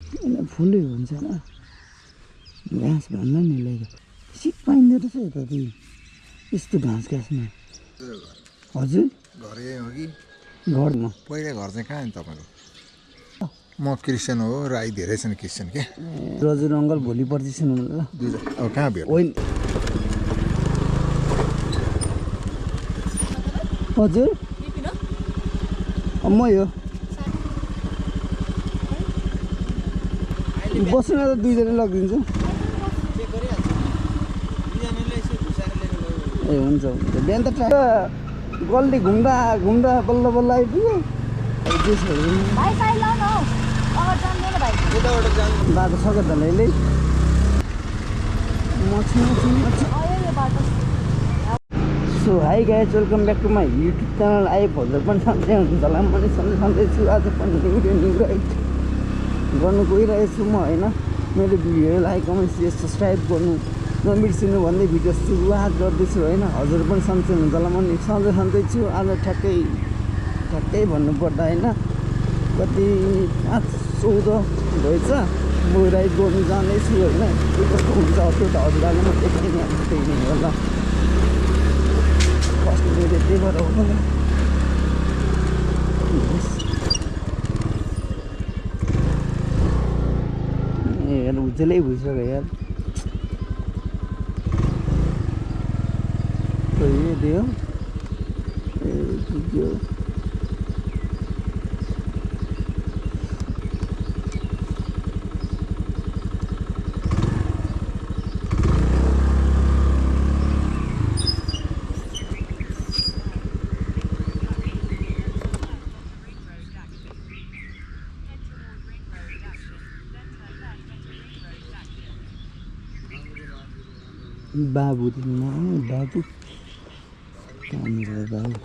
फुलै हुन्छ न घाँस भन्दा नि ल्याएर सिक पाइँदो रहेछ यता त यस्तो घाँस घाँसमा हजुर घर यही हो कि घरमा पहिला घर चाहिँ कहाँ नि तपाईँको म क्रिस्चियन हो राई धेरै छन् क्रिस्चियन के हजुर अङ्कल भोलि पर्छिन् ल अब कहाँ भेट हजुर मै हो बस्नु त दुईजना लगिदिन्छु ए हुन्छ हुन्छ बिहान त गल्ली घुम्दा घुम्दा बल्ल बल्ल आइपुग्यो बाटो सक्यो त लै so hi guys welcome back to my YouTube channel हजुर पनि सन्चै हुनुहुन्छ होला म पनि सन्चै छु आज पनि न्यु राइड गर्नु गइरहेछु म होइन मेरो भिडियोलाई लाइक कमेन्ट सेयर सब्सक्राइब गर्नु नबिर्सिनु भन्दै भिडियो सुरुवात गर्दैछु होइन हजुर पनि सन्चै हुनुहुन्छ होला म सन्चै छु आज ठ्याक्कै भन्नुपर्दा होइन कति 5-14 भएछ म राइड गर्नु जाँदैछु होइन के कस्तो हुन्छ त्यो त हजुरलाई म त्यही नै होला फर्स्ट मेरो त्यही भएर होला ए यार उज्जैलै भइसक्यो यार दियो ए दियो बाबु बाबु बाबु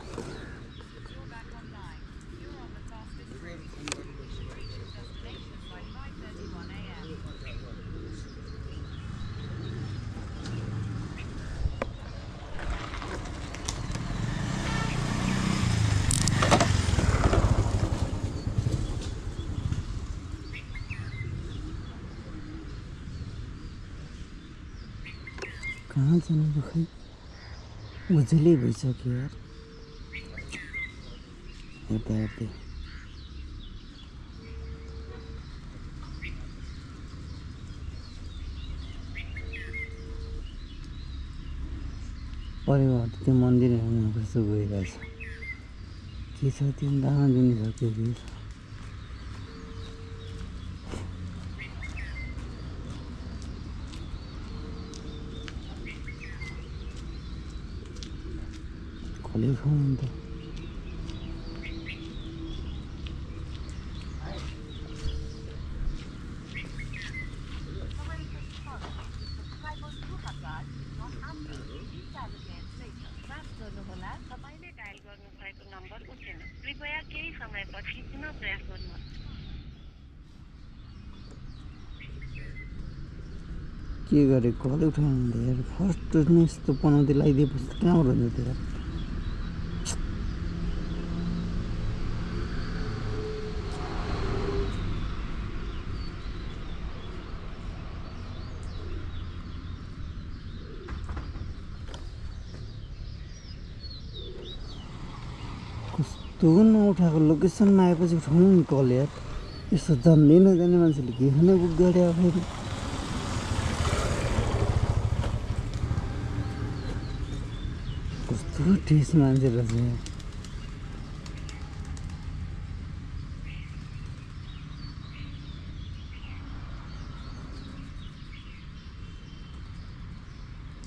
कहाँ जानु खै उज्जैलै भइसक्यो यार यता यता परिवार त्यो मन्दिरहरू कस्तो गइरहेछ के छ त्यो दाना दिनु छ के खोले खाउँ त के गरे कल उठाउनु यार फर्स्ट नै यस्तो पनौती लगाइदिएपछि कहाँबाट हुन्छ त्यो कस्तो नउठाएको लोकेसनमा आएपछि उठाउनु नि कल यार यसो जान्दै नजाने मान्छेले के खाने बुक गरे फेरि कस्तो ठेस मान्छे रहेछ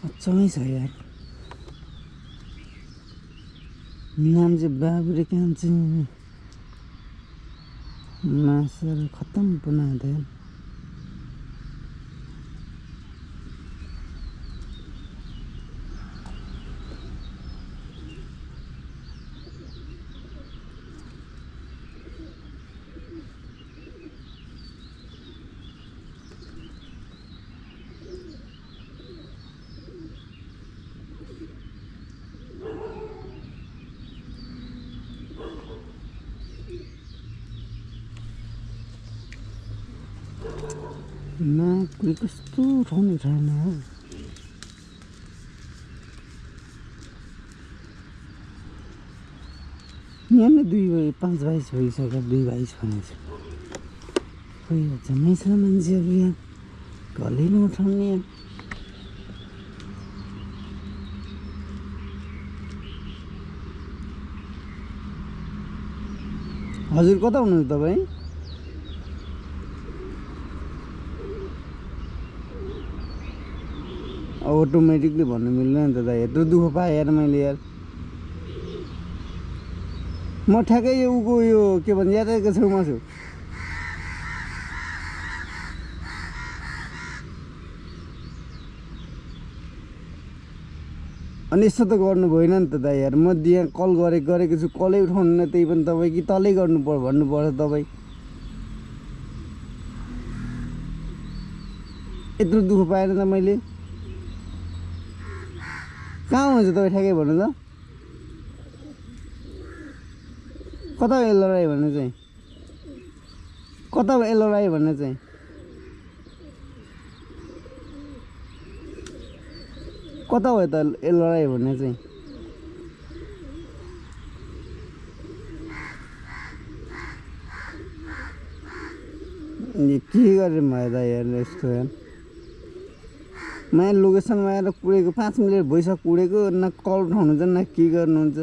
अचम्मै छ यार नाम चाहिँ बाबुले कान्छी मासर खत्तम बना दे कुनै कस्तो ठाउँ छैन हो यहाँ नै 5:22 भइसक्यो 2:22 भनेको खोइ जम्मै छ मान्छेहरू यहाँ घरले नउठाउने हजुर कता हुनुहुन्छ तपाईँ अटोमेटिकली भन्नु मिल्दैन नि त दाइ यत्रो दुःख पाएँ यार मैले यार म ठ्याक्कै यो उको यो के भन्छ यातायातको छेउमा छु अनि यस्तो त गर्नु भएन नि त दाइ यार म यहाँ कल गरेको छु कलै उठाउनु त्यही पनि तपाईँ कि तलै गर्नु भन्नुपर्छ तपाईँ यत्रो दुःख पाएन त मैले कहाँ हुनुहुन्छ तपाईँ ठ्याक्कै भन्नु त कता हो एल्लोराई भन्ने चाहिँ कता हो एल्लोराई भन्ने चाहिँ कता हो त एल्लोराई भन्ने चाहिँ के गरेर भयो त यार यस्तो यार मैले लोकेसनमा आएर कुरेको 5 मिनट भइसक्यो कुरेको न कल उठाउनुहुन्छ न के गर्नुहुन्छ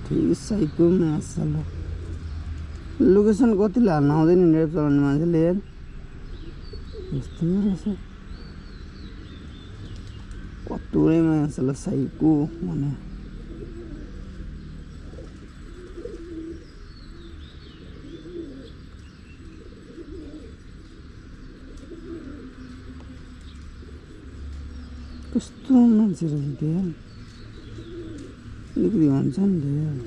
ठिक साइको मासल लोकेसन कतिले हाल्न आउँदैन ड्राइभ चलाउने मान्छेले यार यस्तो रहेछ कतुरै मासल साइको भने कस्तो मान्छे रहेछ त्यो अलिकति भन्छ नि त यार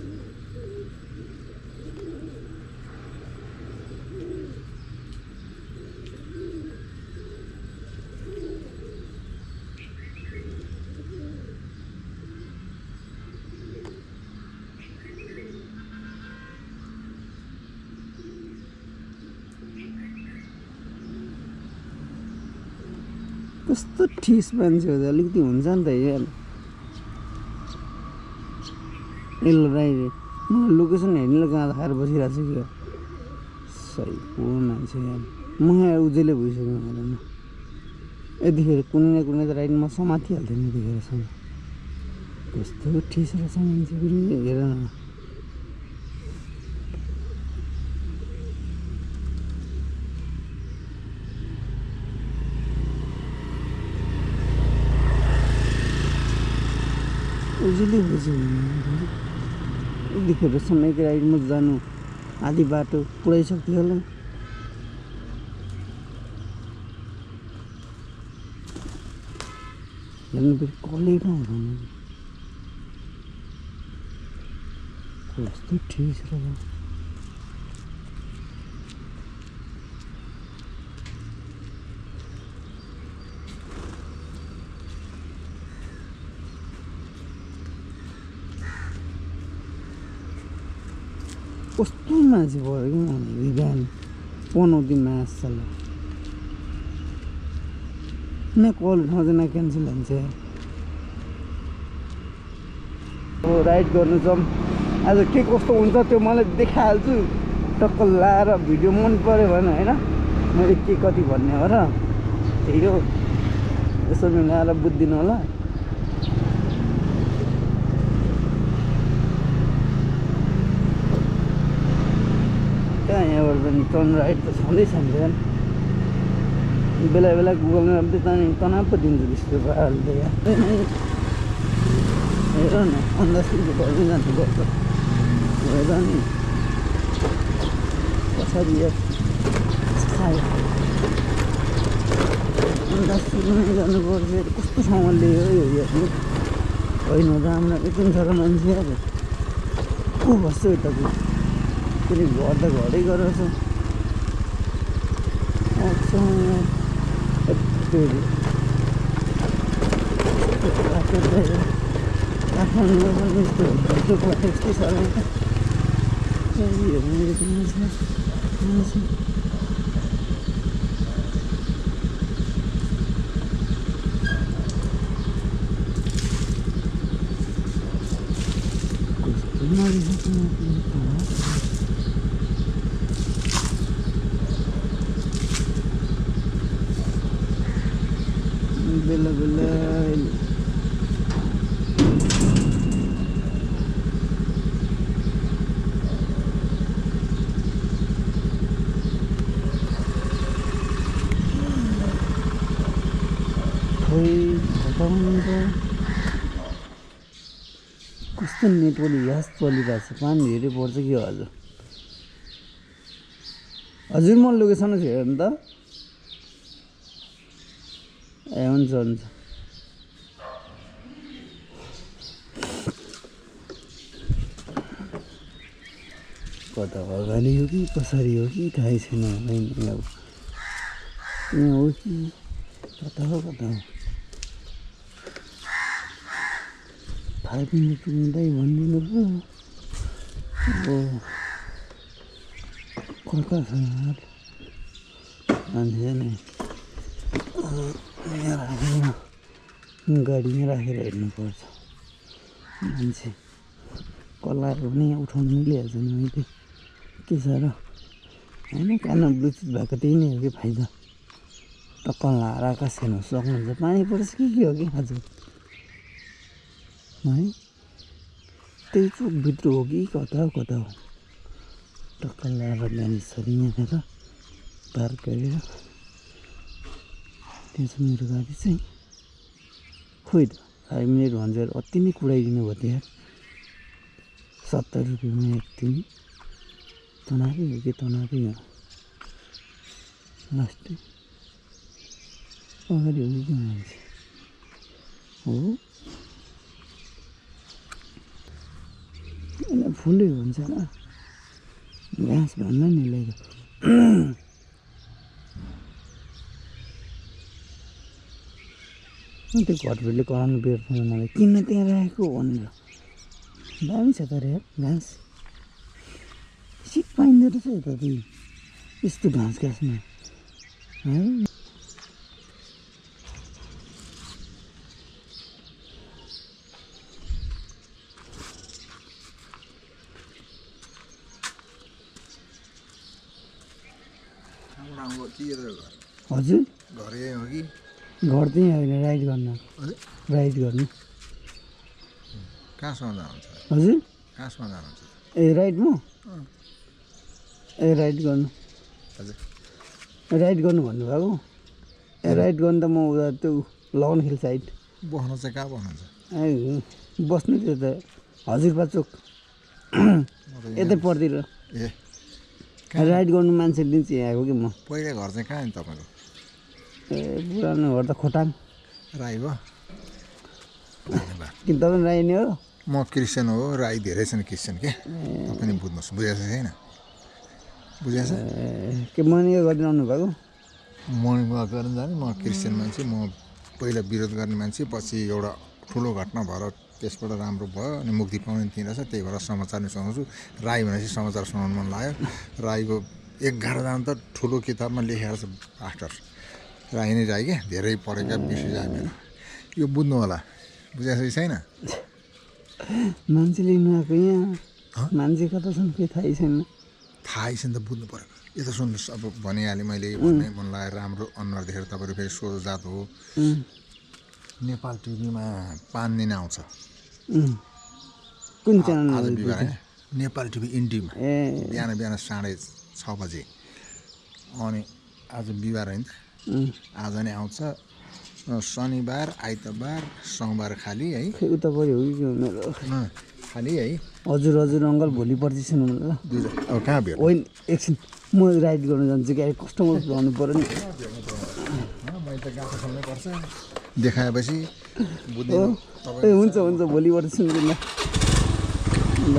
कस्तो ठिस मान्छे हो त अलिकति हुन्छ नि त यार एल्लोराई रे म लोकेसन हेर्नेले कहाँ खाएर बसिरहेको छु क्या सही को मान्छे यार म यहाँ उजेलै भइसक्यो हेर न यतिखेर कुनै न कुनै त राइड म समातिहाल्थेँ नि यतिखेरसम्म कस्तो ठिस रहेछ मान्छे फेरि हेर न उजुली भइसक्यो यतिखेर समयको राइडमा जानु आधी बाटो पुऱ्याइसक्थ्यो होला हेर्नु फेरि कलै नहुँदैन कस्तो ठिक रहेछ कस्तो मान्छे भयो कि मलाई बिहान पनाउँदै मासल न कल उठाउँदैन क्यान्सल हुन्छ अब राइड गर्नु जाउँ आज के कस्तो हुन्छ त्यो मलाई देखाइहाल्छु टक्क लाएर भिडियो मन पऱ्यो भने होइन मैले के कति भन्ने हो र त्यही हो यसो मिलाएर बुझिदिनु होला यहाँबाट पनि टर्न राइड त छँदैछ नि बेला बेला गुगल म्यापले त तनाव पो दिन्छ त्यस्तो पाराले हेर न अन्दाज गर्दै जान्छ गर्छ हेर नि पछाडि अन्दाज सुन्नै जानुपर्छ कस्तो ठाउँमा ल्यायो यो हेर्नु होइन राम्रो एकदम छ र मान्छे अब को बस्छ यता फेरि घर त घरै गरेर यस्तै साह्रो बेला बेला कस्तो नेटवर्क यास चलिरहेको छ पानी धेरै पर्छ कि हजुर हजुर म लोकेसन हेर नि त ए हुन्छ हुन्छ कता अगाडि हो कि कसरी हो कि थाहै छैन होइन अब यहाँ हो कि कता हो 5 मिनट पुग्दै भनिदिनु पो अब कता छ मान्छे नै यहाँ राखेर गाडीमा राखेर हिँड्नुपर्छ मान्छे कल्लाहरू पनि यहाँ उठाउनु मिलिहाल्छ नि मैले के छ र होइन कानमा ब्लुटुथ भएको त्यही नै हो कि फाइदा टक्क लाएर आकाश हेर्नु सक्नुहुन्छ पानी पर्छ के हो कि हजुर है त्यही चोकभित्र हो कि कता हो टक्क लाएर मानिसहरू यहाँनिर पार्क गरेर त्यहाँ छ मेरो गाडी चाहिँ खोइ त 5 मिनट भन्छ अति नै कुडाइदिनु भयो त यार 70 रुपियाँमा एक दिन तनाबै हो कि तनाबै हो लास्ट अगाडि हो कि मान्छे हो फुलै हुन्छ होला घाँस भन्न नि ल्याएको त्यो घरहरूले कराउनु बेर्दैन मलाई किन त्यहाँ राखेको भनेर दामी छ तर यार घाँस सिट पाइँदो रहेछ यता त्यही यस्तो घाँस घाँसमा है हजुर घर चाहिँ होइन राइड गर्न कहाँसम्म जानुहुन्छ हजुर कहाँसम्म जानुहुन्छ ए राइडमा ए राइड गर्नु हजुर राइड गर्नु भन्नुभएको ए राइड गर्नु त म उता त्यो लगन हिल साइड बस्नु चाहिँ कहाँ बस्नुहुन्छ ए बस्नु त्यो त हजुरबा चोक यतै पर्तिर ए राइड गर्नु मान्छे दिन चाहिँ आएको कि म पहिला घर चाहिँ कहाँ नि तपाईँको ए पुरानो घर त खोटाङ राई हो कि तपाईँ राई नै हो म क्रिस्चियन हो राई धेरै छन् क्रिस्चियन के पनि बुझ्नुहोस् बुझेको छैन बुझेको छ के मर्निङ गरिदिनु आउनु भएको मर्निङ वाक गर्न जाने म क्रिस्चियन मान्छे म पहिला विरोध गर्ने मान्छे पछि एउटा ठुलो घटना भएर त्यसबाट राम्रो भयो अनि मुक्ति पाउने थिएन रहेछ त्यही भएर समाचार नै सुनाउँछु राई भनेपछि समाचार सुनाउनु मन लाग्यो राईको 11 जना त ठुलो किताबमा लेखेको छ पास्टर राई नै राई क्या धेरै पढेका बिर्सिजा मेरो यो बुझ्नु होला बुझेको छैन मान्छेले नआएको यहाँ मान्छे कता छन् केही थाहै छैन थाहै छैन त बुझ्नु पऱ्यो यता सुन्नुहोस् अब भनिहालेँ मैले भन्नै मन लाग्यो राम्रो अनुहार देखेर तपाईँहरू फेरि सोझो जात हो नेपाल टिभीमा 5 दिन आउँछ कुन च्यानल आज बिहिबार नेपाल टिभी इन्डीमा बिहान 6:30 बजे अनि आज बिहिबार होइन आज नै आउँछ शनिबार आइतबार सोमबार खाली है उता पऱ्यो हो कि मेरो खाली है हजुर हजुर अङ्कल भोलि पर्छिसनु ल अब कहाँ भेट होइन एकछिन म राइड गर्नु जान्छु कि कस्टमर भन्नु पऱ्यो नि मैले त गाएको सुन्नै पर्छ देखाएपछि बुझ्नु ए हुन्छ हुन्छ भोलि पर्छिसनु ल ल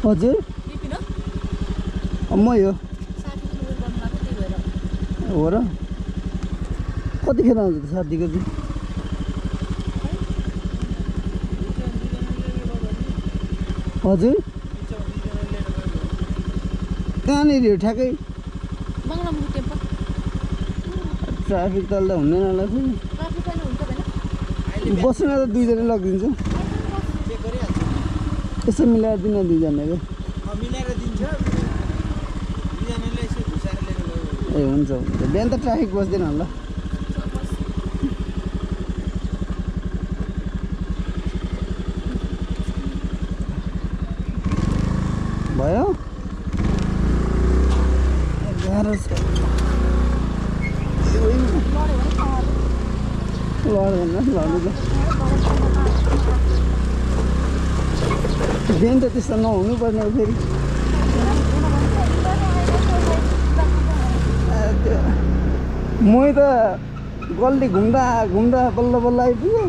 हजुर लिपिन म यो साथीको मोबाइल गर्नु भएको त्यही भएर हो र कतिखेर आउँछ त साथीको चाहिँ हजुर कहाँनिर हो ठ्याक्कै मङ्गलमको टेम्पल ट्राफिक त अहिले हुँदैन होला फेरि ट्राफिक पनि हुन्छ होइन बस्नु त दुईजना लगिदिन्छु यसो मिलाएर दिनु दुईजनाको मिलाएर दिन्छ दुईजनाले यसो घुसाएर लिएर गयो ए हुन्छ हुन्छ बिहान त ट्राफिक बस्दैन होला भयो 11 लड्दैन लड्नु त बिहान त त्यस्तो नहुनु पर्ने हो फेरि मै त गल्ली घुम्दा घुम्दा बल्ल बल्ल आइपुग्यो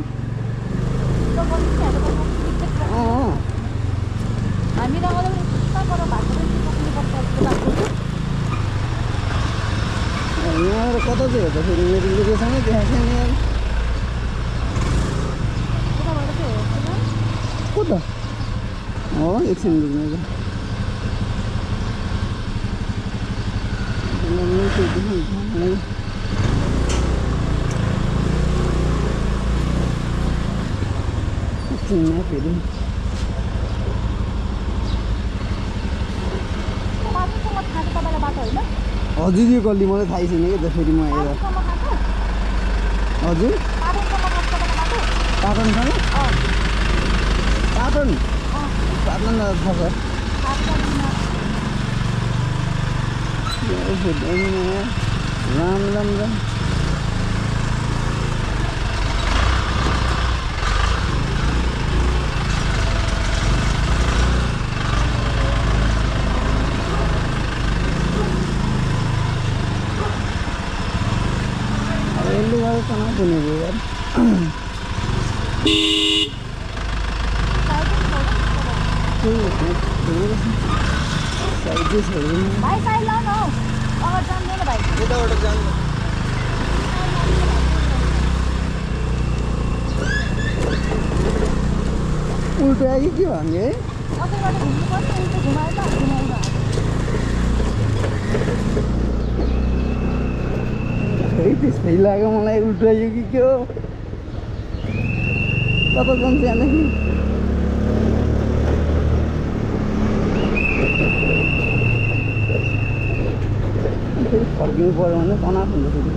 हामी त यहाँबाट कता चाहिँ हो त फेरि मेरो लोकेसनै देखाएको छैन यार को त हो एकछिन लुक्ने एकछिनमा फेरि हजुर यो गल्ली मलाई थाहै छैन क्या त फेरि म हेर हजुर पाटनसँग पाटन पाटन थाहा छ राम राम राम यसले गर्दा त नपुग्ने यार भाइ साइड लाउन हौ अगाडि जान्दैन भाइ यताबाट जानु उल्टो आयो कि के भन्ने है अगाडिबाट घुम्नु पर्छ उल्टो घुमाएर त घुमाउँदा खै त्यस्तै लाग्यो मलाई उल्टो आयो कि के हो कता जान्छ यहाँदेखि फेरि फर्किनु पऱ्यो भने तनाव हुन्छ फेरि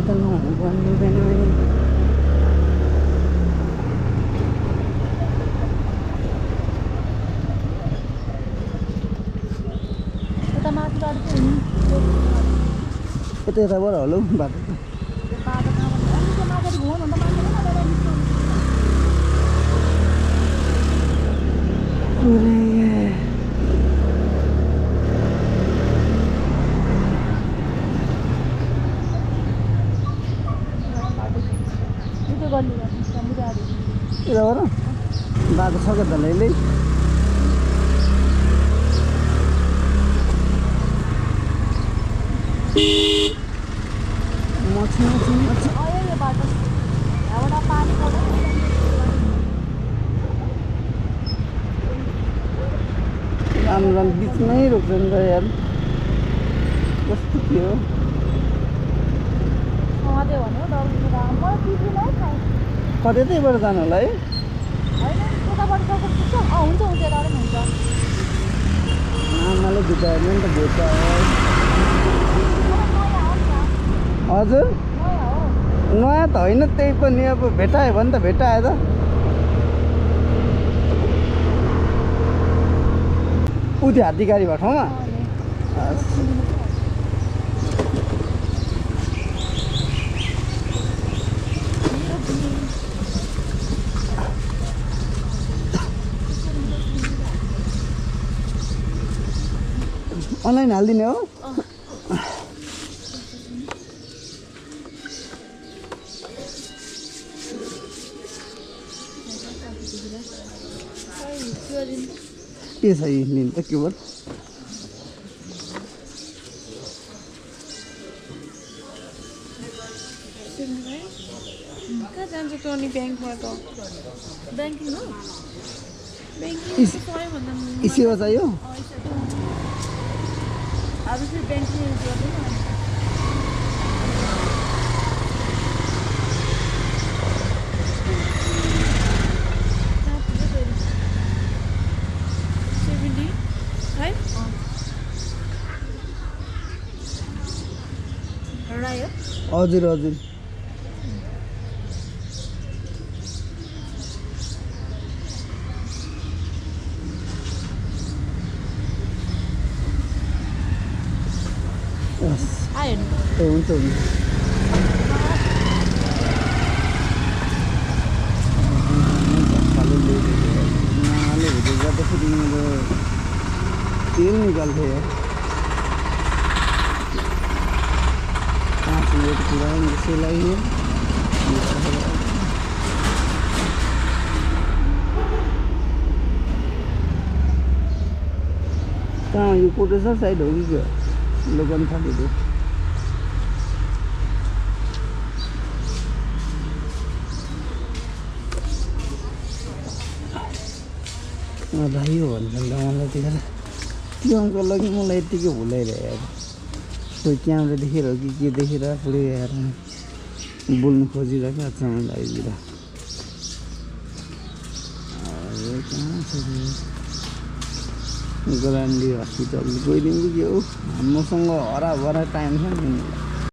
त नहुनु पर्ने यता माथिबाट चाहिँ यता यताबाट होला हौ बाटो बाटो कहाँ भन्दा अलिक माथि घुमाउनु भन्दा माथि यताबाट बाटो सक्यो त अहिले राम बिचमै रोक्छ नि त यार कस्तो के हो कतै त्यहीबाट जानु होला है आमाले भिटायो नि त भोट हजुर नयाँ त होइन त्यही पनि अब भेटायो भने त भेटायो त उति हात्तीगाडी भएको ठाउँमा अनलाइन हालिदिने हो के छ यो लिन त केवल कहाँ जान्छ त अनि ब्याङ्कबाट ब्याङ्किङ हो ब्याङ्किङ सबैभन्दा ई सेवा चाहियो अब चाहिँ ब्याङ्किङ युज गर्दैन हजुर हजुर आयो नि ए हुन्छ हुन्छ नाले हुँदै गर्दाखेरि मेरो तेल निकाल्थेँ यार 5 मिनट पूरा इसे लाइए कहाँ यो कोटेश्वर साइड हो कि क्या लोकन थाली दो भाइ हो भन्छ मलाई त्यतिखेर त्यो अङ्कललाई कि मलाई यत्तिकै भुलाइरह्यो कोही क्यामेरा देखेर हो कि के देखेर पुरै आएर बोल्नु खोजिरहेको छ मलाई आइदिएर कहाँ छ ग्रान्डी हस्पिटल गइदिउँ कि के हो मसँग हराभरा टाइम छ नि